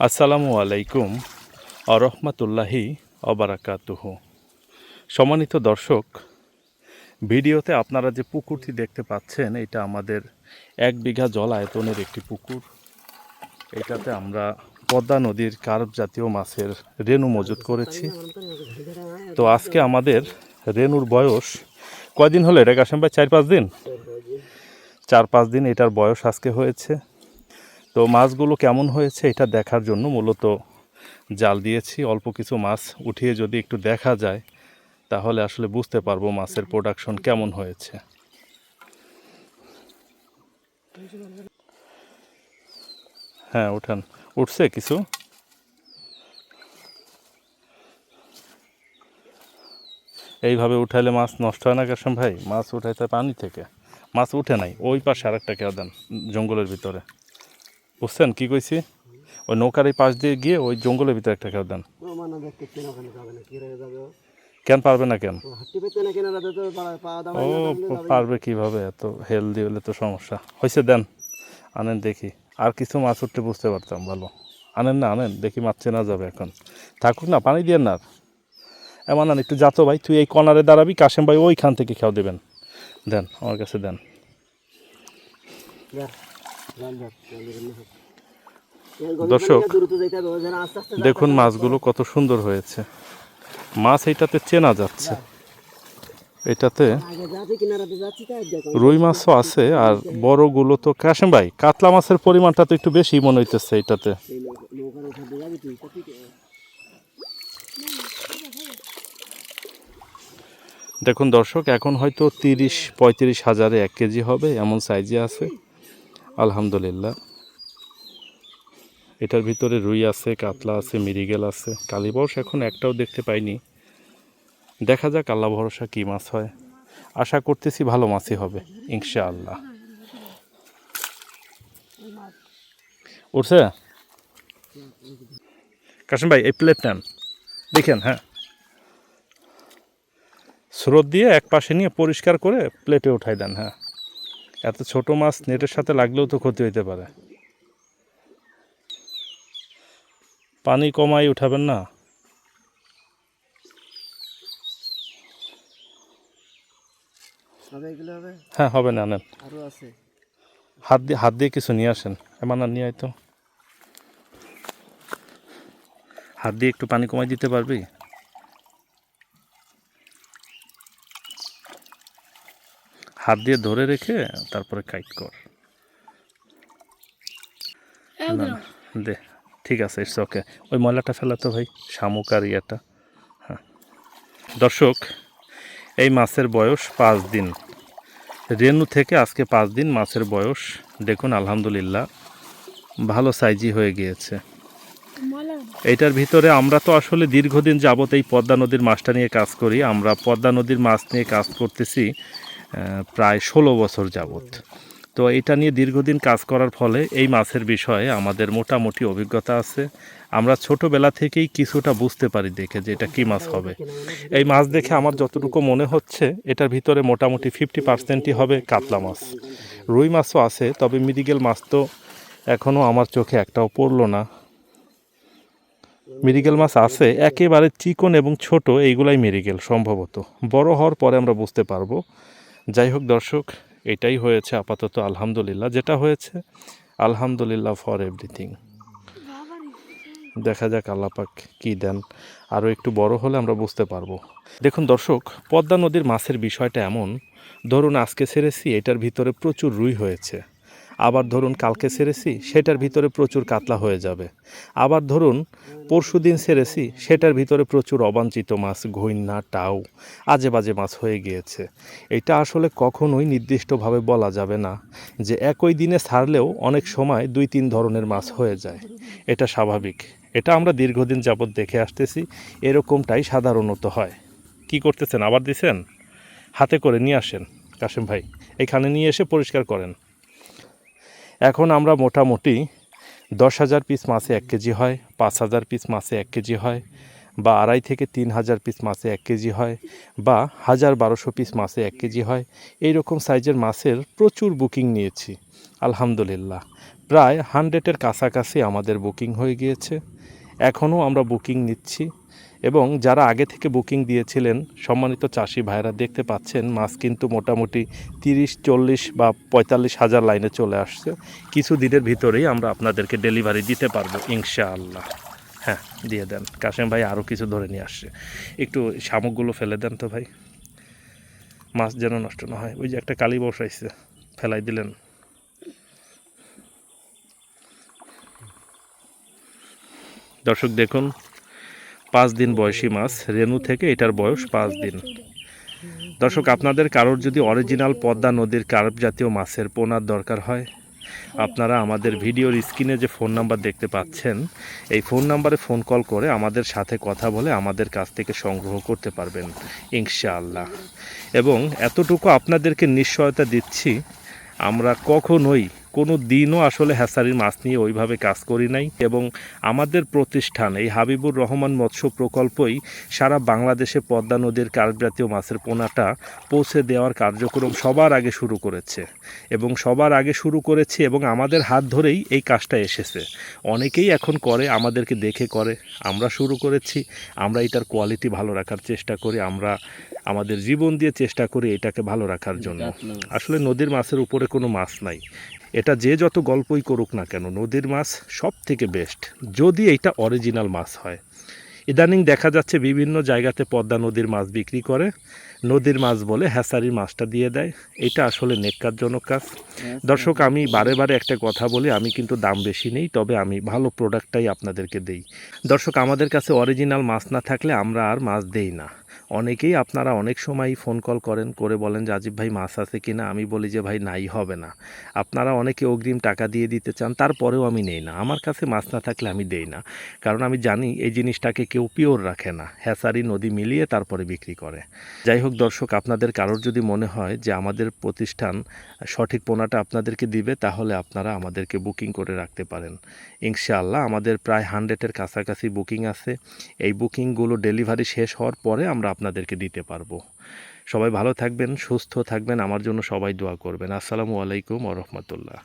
আসসালামু আলাইকুম আরহামাতুল্লাহি অবারাকাতুহু। সম্মানিত দর্শক, ভিডিওতে আপনারা যে পুকুরটি দেখতে পাচ্ছেন এটা আমাদের 1 বিঘা জল আয়তনের একটি পুকুর। এটাতে আমরা পদ্মা নদীর কার্প জাতীয় মাছের রেণু মজুত করেছি। তো আজকে আমাদের রেণুর বয়স কয়দিন হলো এটা কাশেম ভাই? 4-5 দিন, 4-5 দিন এটার বয়স আজকে হয়েছে। তো মাছগুলো কেমন হয়েছে এটা দেখার জন্য মূলত জাল দিয়েছি। অল্প কিছু মাছ উঠিয়ে যদি একটু দেখা যায় তাহলে আসলে বুঝতে পারবো মাছের প্রোডাকশন কেমন হয়েছে। হ্যাঁ উঠান, উঠছে কিছু। এইভাবে উঠাইলে মাছ নষ্ট হয় না কাশেম ভাই? মাছ উঠাইতে পানি থেকে মাছ উঠে নাই। ওই পাশে আরেকটা কেউ দেন জঙ্গলের ভিতরে, বুঝছেন কি কইছি? ওই নৌকার এই পাশ দিয়ে গিয়ে ওই জঙ্গলের ভিতরে একটা কেউ দেন। কেন পারবে না? কেন ও পারবে কিভাবে? এত হেলদি হলে তো সমস্যা হয়েছে। দেন, আনেন দেখি। আর কিছু মাছ উঠতে বুঝতে পারতাম ভালো। আনেন না, আনেন দেখি। মাছ চেনা যাবে এখন। থাকুক না, পানি দিয়ে না। এমন আন একটু যাতো ভাই, তুই এই কর্নারে দাঁড়াবি, কাশেম ভাই ওইখান থেকে খেয়াও দেবেন। দেন আমার কাছে দেন। দর্শক দেখুন মাছগুলো কত সুন্দর হয়েছে। মাছ এইটাতে চেনা যাচ্ছে। এটাতে রুই মাছও আছে আর বড়গুলো তো কাশেম ভাই কাতলা মাছের পরিমাণটা তো একটু বেশি মনে হইতেছে এটাতে। দেখুন দর্শক, এখন হয়তো 30-35 হাজারে 1 কেজি হবে এমন সাইজে আছে আলহামদুলিল্লাহ। এটার ভিতরে রুই আছে, কাতলা আছে, মিরিগেল আছে। কালীবাউস এখন একটাও দেখতে পাইনি। দেখা যাক, আল্লাহ ভরসা কী মাছ হয়। আশা করতেছি ভালো মাছই হবে ইনশাআল্লাহ। উঠছে কাশেম ভাই, এই প্লেট নেন দেখেন। হ্যাঁ, স্রোত দিয়ে এক পাশে নিয়ে পরিষ্কার করে প্লেটে উঠাই দেন। হ্যাঁ, এত ছোট মাছ নেটের সাথে লাগলেও তো ক্ষতি হইতে পারে। পানি কমাই উঠাবেন না। হ্যাঁ হবে না, নেন। হাত দিয়ে কিছু নিয়ে আসেন। এমন নিয়ে আয় তো। হাত দিয়ে একটু পানি কমাই দিতে পারবি? হাত দিয়ে ধরে রেখে তারপরে কাইট কর। না দে, ঠিক আছে, ইটস ওকে। ওই ময়লাটা ফেলাতো ভাই, শামুক আর ইয়েটা। হ্যাঁ দর্শক, এই মাছের বয়স 5 দিন। রেণু থেকে আজকে 5 দিন মাছের বয়স। দেখুন আলহামদুলিল্লাহ ভালো সাইজই হয়ে গিয়েছে। এইটার ভিতরে আমরা তো আসলে দীর্ঘদিন যাবত এই পদ্মা নদীর মাছটা নিয়ে কাজ করি। আমরা পদ্মা নদীর মাছ নিয়ে কাজ করতেছি প্রায় 16 বছর যাবত। তো এটা নিয়ে দীর্ঘদিন কাজ করার ফলে এই মাছের বিষয়ে আমাদের মোটামুটি অভিজ্ঞতা আছে। আমরা ছোটোবেলা থেকেই কিছুটা বুঝতে পারি দেখে যে এটা কী মাছ হবে। এই মাছ দেখে আমার যতটুকু মনে হচ্ছে এটার ভিতরে মোটামুটি 50%ই হবে কাতলা মাছ। রুই মাছও আছে, তবে মিরিগেল মাছ তো এখনও আমার চোখে একটাও পড়লো না। মিরিগেল মাছ আছে একেবারে চিকন এবং ছোট, এইগুলাই মিরিগেল সম্ভবত। বড় হওয়ার পরে আমরা বুঝতে পারবো। যাই হোক দর্শক, এটাই হয়েছে আপাতত আলহামদুলিল্লাহ। যেটা হয়েছে আলহামদুলিল্লাহ ফর এভরিথিং। দেখা যাক আল্লাহ পাক কী দেন। আরও একটু বড় হলে আমরা বুঝতে পারবো। দেখুন দর্শক, পদ্মা নদীর মাছের বিষয়টা এমন, ধরুন আজকে ছেড়েছি এটার ভিতরে প্রচুর রুই হয়েছে। আবার ধরুন কালকে ছেড়েছি সেটার ভিতরে প্রচুর কাতলা হয়ে যাবে। আবার ধরুন পরশু দিন ছেড়েছি সেটার ভিতরে প্রচুর অবাঞ্ছিত মাছ, ঘইন্না, টাউ, আজে বাজে মাছ হয়ে গিয়েছে। এটা আসলে কখনোই নির্দিষ্টভাবে বলা যাবে না যে একই দিনে ছাড়লেও অনেক সময় 2-3 ধরনের মাছ হয়ে যায়। এটা স্বাভাবিক। এটা আমরা দীর্ঘদিন যাবৎ দেখে আসতেছি, এরকমটাই সাধারণত হয়। কি করতেছেন? আবার দিছেন? হাতে করে নিয়ে আসেন কাশেম ভাই, এখানে নিয়ে এসে পরিষ্কার করেন। এখন আমরা মোটামুটি 10,000 পিস মাছে 1 কেজি হয়, 5,000 পিস মাছে 1 কেজি হয়, বা 2.5 থেকে 3,000 পিস মাছে 1 কেজি হয়, বা 1,000-1,200 পিস মাছে 1 কেজি হয়। এই রকম সাইজের মাছের প্রচুর বুকিং নিয়েছি আলহামদুলিল্লাহ। প্রায় 100-এর কাছাকাছি আমাদের বুকিং হয়ে গিয়েছে। এখনও আমরা বুকিং নিচ্ছি এবং যারা আগে থেকে বুকিং দিয়েছিলেন সম্মানিত চাষি ভাইরা দেখতে পাচ্ছেন মাছ কিন্তু মোটামুটি 30-40 বা 45 হাজার লাইনে চলে আসছে। কিছু দিনের ভিতরেই আমরা আপনাদেরকে ডেলিভারি দিতে পারবো ইনশাআল্লাহ। হ্যাঁ, দিয়ে দেন। কাশেম ভাই আরও কিছু ধরে নিয়ে আসছে, একটু শামুকগুলো ফেলে দেন তো ভাই, মাছ যেন নষ্ট না হয়। ওই যে একটা কালি বসাইছে, ফেলাই দিলেন। দর্শক দেখুন, 5 দিন বয়সী মাছ, রেনু থেকে এটার বয়স 5 দিন। দর্শক আপনাদের কারোর যদি অরিজিনাল পদ্মা নদীর কার্প জাতীয় মাছের পোনার দরকার হয়, আপনারা আমাদের ভিডিওর স্ক্রিনে যে ফোন নাম্বার দেখতে পাচ্ছেন এই ফোন নাম্বারে ফোন কল করে আমাদের সাথে কথা বলে আমাদের কাছ থেকে সংগ্রহ করতে পারবেন ইনশাআল্লাহ। এবং এতটুকু আপনাদেরকে নিশ্চয়তা দিচ্ছি, আমরা কখনোই কোনো দিনও আসলে হ্যাচারির মাছ নিয়ে ওইভাবে কাজ করি নাই এবং আমাদের প্রতিষ্ঠান এই হাবিবুর রহমান মৎস্য প্রকল্পই সারা বাংলাদেশে পদ্মা নদীর কার্প জাতীয় মাছের পোনাটা পৌঁছে দেওয়ার কার্যক্রম সবার আগে শুরু করেছে এবং সবার আগে শুরু করেছে এবং আমাদের হাত ধরেই এই কাজটা এসেছে। অনেকেই এখন করে, আমাদেরকে দেখে করে, আমরা শুরু করেছি। আমরা এটার কোয়ালিটি ভালো রাখার চেষ্টা করি, আমরা আমাদের জীবন দিয়ে চেষ্টা করি এটাকে ভালো রাখার জন্য। আসলে নদীর মাছের উপরে কোনো মাছ নাই, এটা যে যত গল্পই করুক না কেন নদীর মাছ সব থেকে বেস্ট, যদি এইটা অরিজিনাল মাছ হয়। ইদানিং দেখা যাচ্ছে বিভিন্ন জায়গাতে পদ্মা নদীর মাছ বিক্রি করে, নদীর মাছ বলে হ্যাচারির মাছটা দিয়ে দেয়। এটা আসলে নেক্কারজনক কাজ। দর্শক আমি বারে বারে একটা কথা বলি, আমি কিন্তু দাম বেশি নেই, তবে আমি ভালো প্রোডাক্টটাই আপনাদেরকে দেই। দর্শক আমাদের কাছে অরিজিনাল মাছ না থাকলে আমরা আর মাছ দেই না। অনেকেই আপনারা অনেক সময়ই ফোন কল করেন, করে বলেন যে আজিব ভাই মাছ আছে কিনা, আমি বলি যে ভাই নাই হবে না। আপনারা অনেকে অগ্রিম টাকা দিয়ে দিতে চান, তারপরেও আমি নেই না। আমার কাছে মাছ না থাকলে আমি দেই না, কারণ আমি জানি এই জিনিসটাকে কেউ পিওর রাখে না, হ্যাচারি নদী মিলিয়ে তারপরে বিক্রি করে। যাই হোক দর্শক, আপনাদের কারোর যদি মনে হয় যে আমাদের প্রতিষ্ঠান সঠিক পোনাটা আপনাদেরকে দিবে, তাহলে আপনারা আমাদেরকে বুকিং করে রাখতে পারেন ইনশাআল্লাহ। আমাদের প্রায় 100-এর কাছাকাছি বুকিং আছে। এই বুকিংগুলো ডেলিভারি শেষ হওয়ার পরে আমরা আপনাদেরকে দিতে পারবো। সবাই ভালো থাকবেন, সুস্থ থাকবেন, আমার জন্য সবাই দোয়া করবেন। আসসালামু আলাইকুম ওয়া রাহমাতুল্লাহ।